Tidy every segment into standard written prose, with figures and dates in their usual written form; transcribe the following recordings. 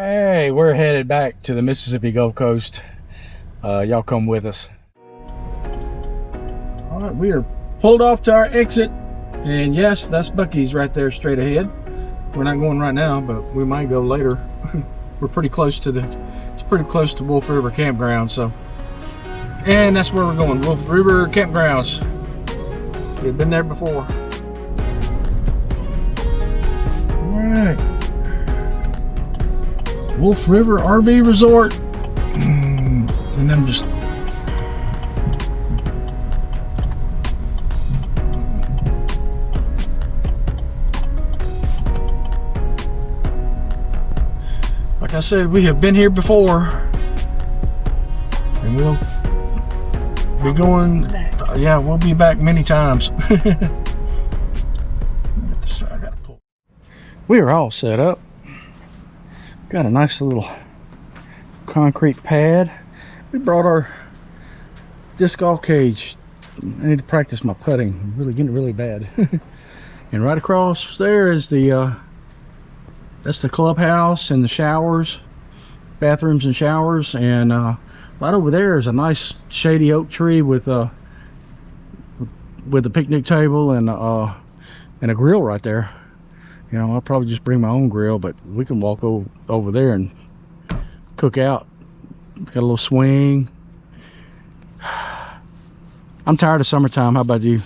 Hey, we're headed back to the Mississippi Gulf Coast. Y'all come with us. All right, we are pulled off to our exit, and yes, that's Buc-ee's right there straight ahead. We're not going right now, but we might go later. We're pretty close to it's pretty close to Wolf River Campground, so. And that's where we're going, Wolf River Campgrounds. We've been there before. All right. Wolf River RV Resort. And then just like I said, we have been here before, and we'll be going. Yeah, we'll be back many times. We are all set up. Got a nice little concrete pad. We brought our disc golf cage. I need to practice my putting. I'm really getting really bad. And right across there is that's the clubhouse and the showers, bathrooms and showers. And right over there is a nice shady oak tree with a picnic table and a grill right there. You know, I'll probably just bring my own grill, but we can walk over there and cook out. It's got a little swing. I'm tired of summertime. How about you?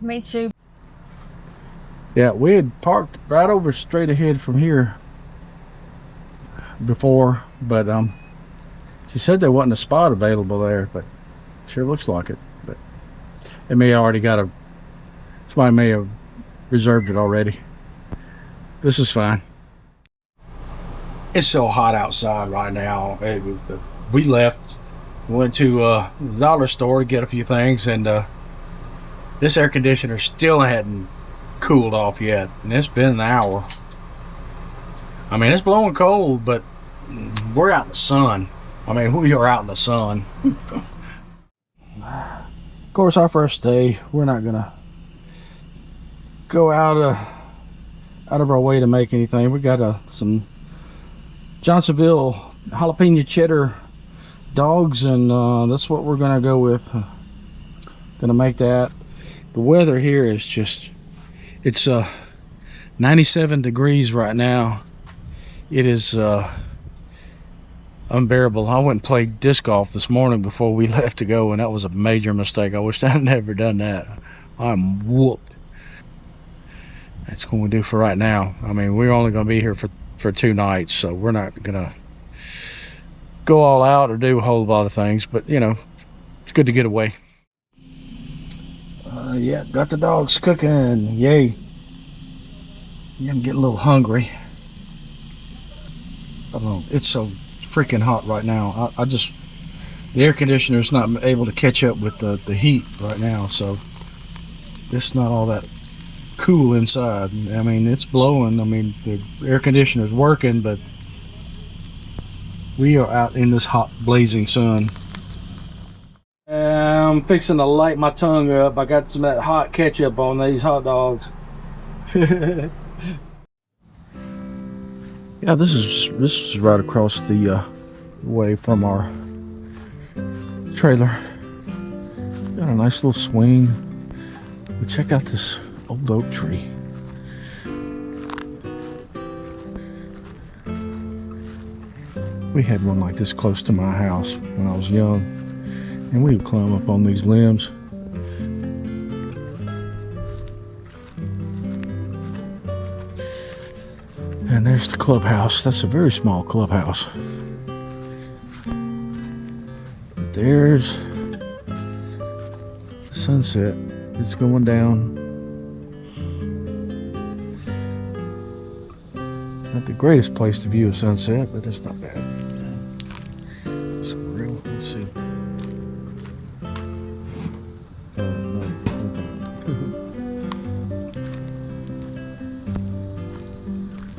Me too. Yeah, we had parked right over straight ahead from here before, but she said there wasn't a spot available there, but sure looks like it. But it may already somebody may have reserved it already. This is fine. It's so hot outside right now. We left, went to the dollar store to get a few things, and this air conditioner still hadn't cooled off yet, and it's been an hour. I mean, it's blowing cold, but we're out in the sun. I mean, we are out in the sun. Of course, our first day, we're not gonna go out of our way to make anything. We got some Johnsonville jalapeno cheddar dogs, and that's what we're gonna go with. Gonna make that. The weather here is it's 97 degrees right now. It is unbearable. I went and played disc golf this morning before we left to go, and that was a major mistake. I wish I had never done that. I'm whooped. That's what we do for right now. I mean, we're only going to be here for 2 nights, so we're not going to go all out or do a whole lot of things, but you know, it's good to get away. Yeah, got the dogs cooking. Yay. Yeah, I'm getting a little hungry. It's so freaking hot right now. The air conditioner is not able to catch up with the heat right now, so it's not all that cool inside. I mean, it's blowing. I mean, the air conditioner is working, but we are out in this hot blazing sun. I'm fixing to light my tongue up. I got some of that hot ketchup on these hot dogs. Yeah, this is right across the way from our trailer. Got a nice little swing. But check out this old oak tree. We had one like this close to my house when I was young, and we would climb up on these limbs. And there's the clubhouse. That's a very small clubhouse. But there's the sunset. It's going down. Not the greatest place to view a sunset, but it's not bad. It's real. Let's see.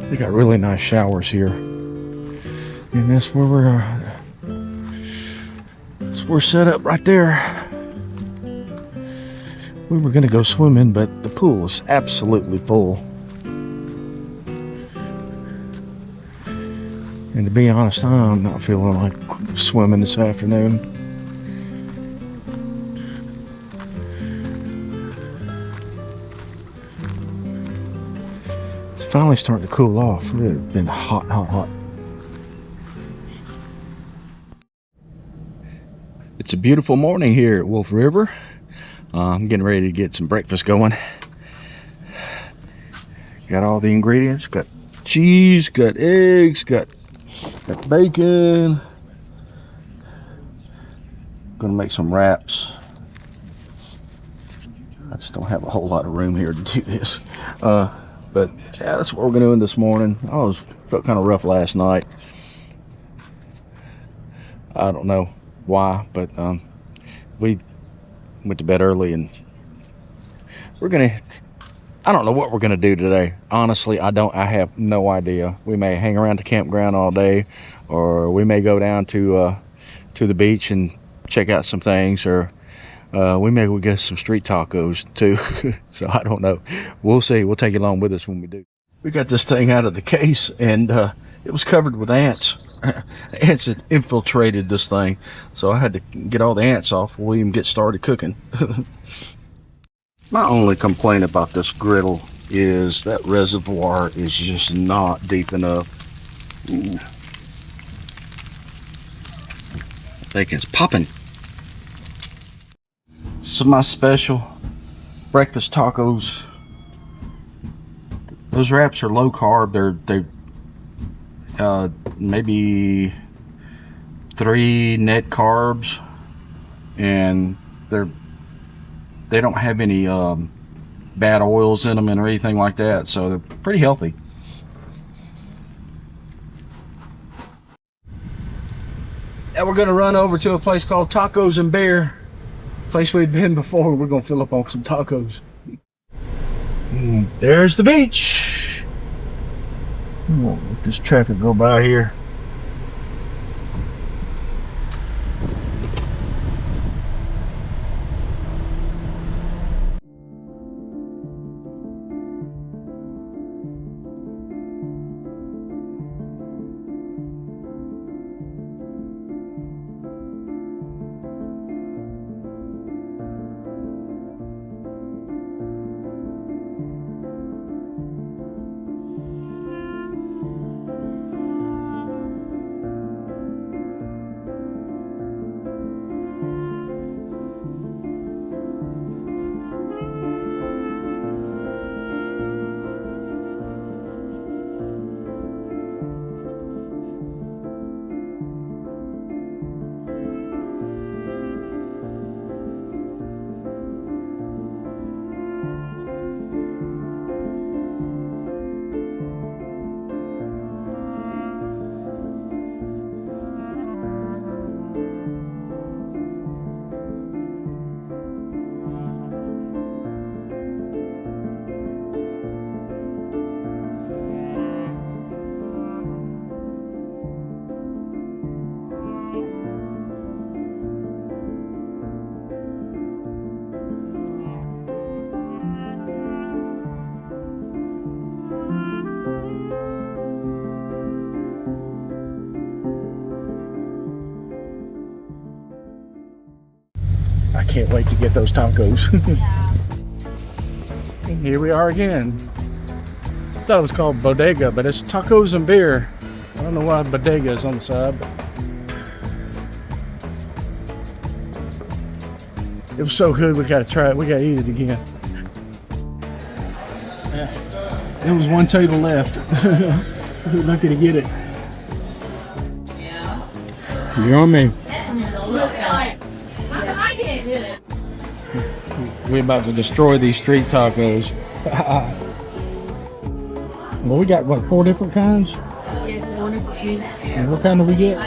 We got really nice showers here, and that's where we're set up right there. We were gonna go swimming, but the pool is absolutely full. And to be honest, I'm not feeling like swimming this afternoon. It's finally starting to cool off. It's been hot, hot, hot. It's a beautiful morning here at Wolf River. I'm getting ready to get some breakfast going. Got all the ingredients. Got cheese, got eggs, got bacon. Gonna make some wraps. I just don't have a whole lot of room here to do this. But yeah, that's what we're gonna do this morning. Felt kind of rough last night. I don't know why, but we went to bed early, and I don't know what we're gonna do today. Honestly, I have no idea. We may hang around the campground all day, or we may go down to the beach and check out some things, or we may go get some street tacos too. So I don't know. We'll see. We'll take it along with us when we do. We got this thing out of the case, and it was covered with ants. Ants had infiltrated this thing, so I had to get all the ants off before we even get started cooking. My only complaint about this griddle is that reservoir is just not deep enough. Ooh. Bacon's popping. So my special breakfast tacos. Those wraps are low carb. They're maybe 3 net carbs, and they don't have any bad oils in them or anything like that, so they're pretty healthy. Now we're gonna run over to a place called Tacos and Bear, place we've been before. We're gonna fill up on some tacos. There's the beach. Won't let this traffic go by here. I can't wait to get those tacos. And here we are again. I thought it was called Bodega, but it's Tacos and Beer. I don't know why Bodega is on the side, but it was so good. We gotta try it. We gotta eat it again. Yeah. There was one table left. We're lucky to get it. Yeah. Yummy. We're about to destroy these street tacos. Well, we got, what, 4 different kinds? Yes, 4 different kinds. And what kind did we get?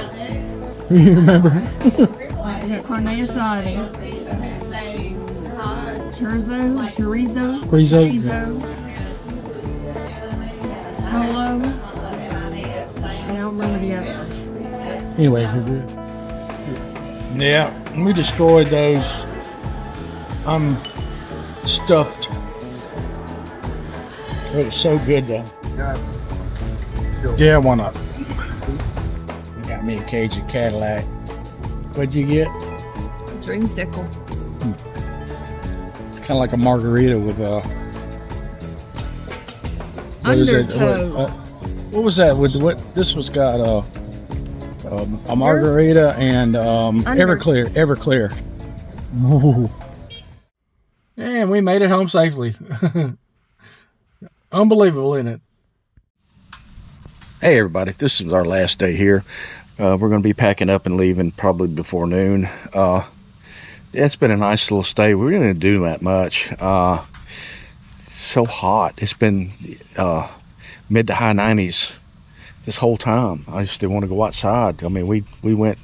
You remember? We got carne asada, chorizo, polo, and I don't remember the others. Anyway, we're good. Yeah, we destroyed those. I'm stuffed. It was so good though. Yeah, why not? Got me a Cajun Cadillac. What'd you get? Dreamsicle. It's kind of like a margarita with what is it? Undertow. What was that? With what? This was got a margarita and Everclear. Everclear. Ooh. And we made it home safely. Unbelievable, isn't it? Hey everybody, this is our last day here. We're going to be packing up and leaving probably before noon. Yeah, it's been a nice little stay. We really didn't do that much. It's so hot. It's been mid to high 90s this whole time. I just didn't want to go outside. I mean, we went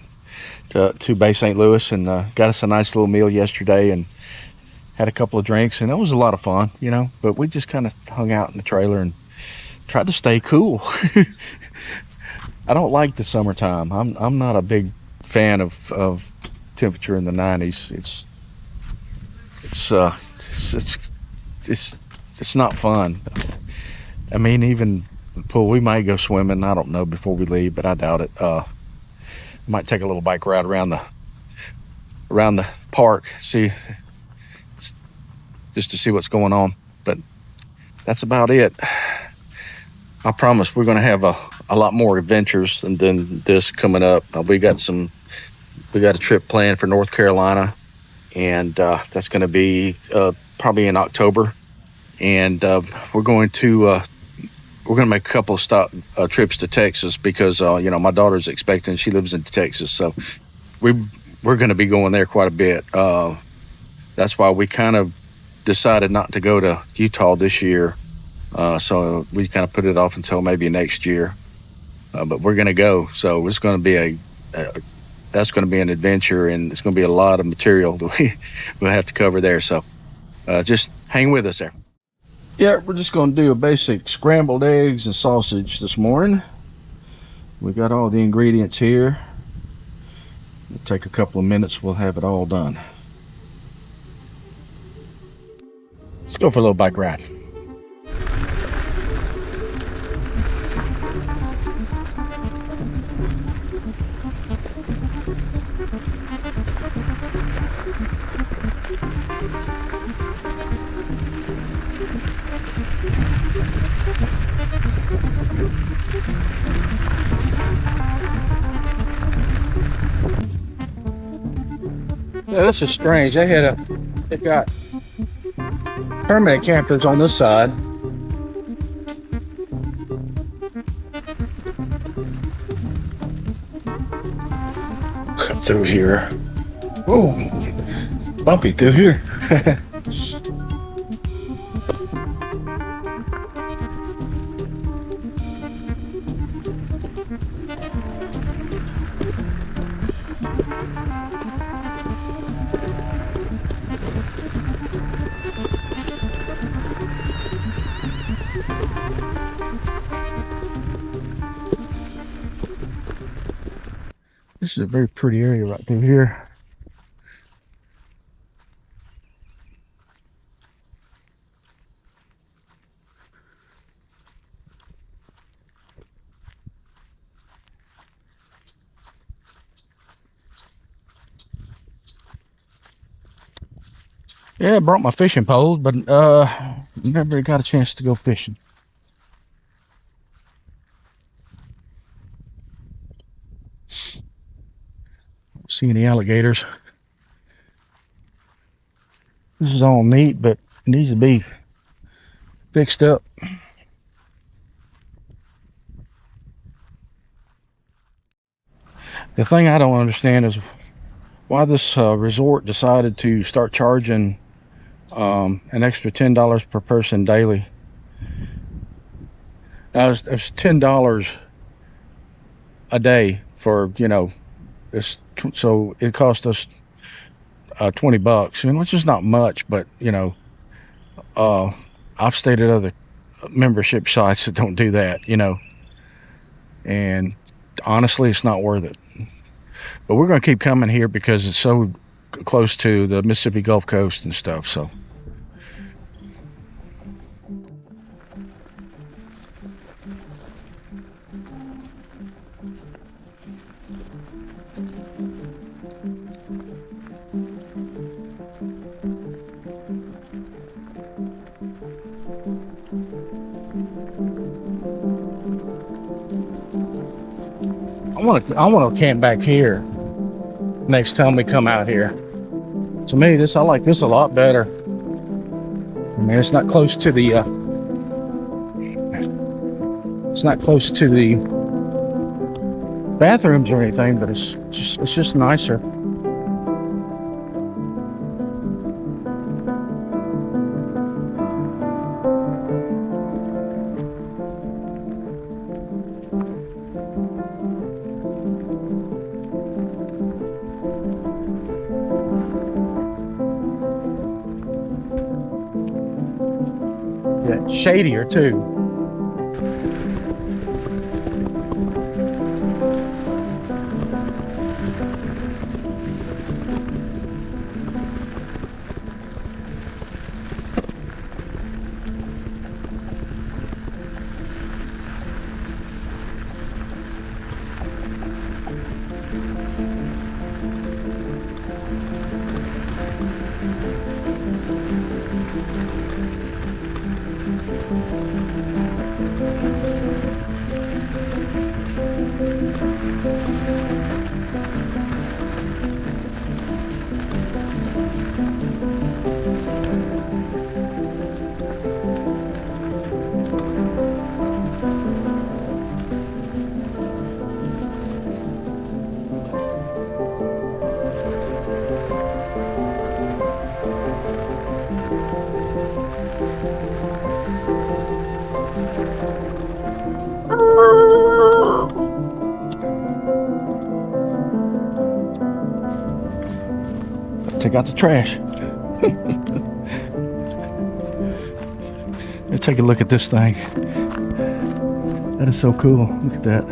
to Bay St. Louis and got us a nice little meal yesterday and had a couple of drinks, and it was a lot of fun, you know. But we just kind of hung out in the trailer and tried to stay cool. I don't like the summertime. I'm not a big fan of temperature in the 90s. It's not fun. I mean, even the pool, we might go swimming. I don't know before we leave, but I doubt it. Might take a little bike ride around the park, just to see what's going on. But that's about it. I promise we're going to have a lot more adventures than this coming up. We got a trip planned for North Carolina, and that's going to be probably in October. And we're going to make a couple of trips to Texas because my daughter's expecting. She lives in Texas, so we're going to be going there quite a bit. That's why we kind of decided not to go to Utah this year. So we kind of put it off until maybe next year. But we're going to go. So it's going to be that's going to be an adventure, and it's going to be a lot of material that we'll have to cover there. So just hang with us there. Yeah, we're just going to do a basic scrambled eggs and sausage this morning. We got all the ingredients here. It'll take a couple of minutes. We'll have it all done. Let's go for a little bike ride. Yeah, this is strange. They got permanent campers on this side. Cut through here. Whoa, bumpy through here. This is a very pretty area right through here. Yeah, I brought my fishing poles, but never got a chance to go fishing. Don't see any alligators. This is all neat, but it needs to be fixed up. The thing I don't understand is why this resort decided to start charging an extra $10 per person daily. Now it's $10 a day for this, so it cost us $20, which is not much, but I've stayed at other membership sites that don't do that, and honestly, it's not worth it. But we're going to keep coming here because it's so close to the Mississippi Gulf Coast and stuff. So I want to camp back here next time we come out here. To me, I like this a lot better. I mean, it's not close to the bathrooms or anything, but it's just nicer. Yeah, shadier too. Take out the trash. Let's take a look at this thing. That is so cool. Look at that.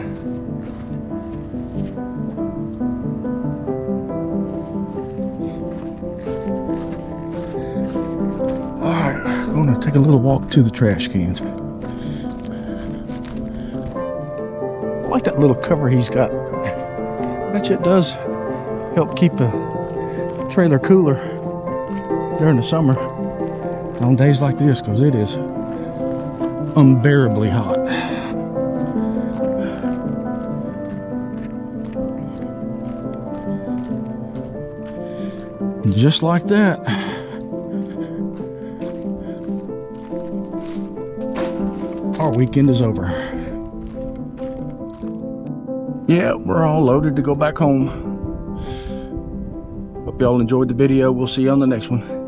Alright, I'm going to take a little walk to the trash cans. I like that little cover he's got. I bet you it does help keep the trailer cooler during the summer on days like this, because it is unbearably hot. And just like that, our weekend is over. Yeah, we're all loaded to go back home. Hope y'all enjoyed the video. We'll see you on the next one.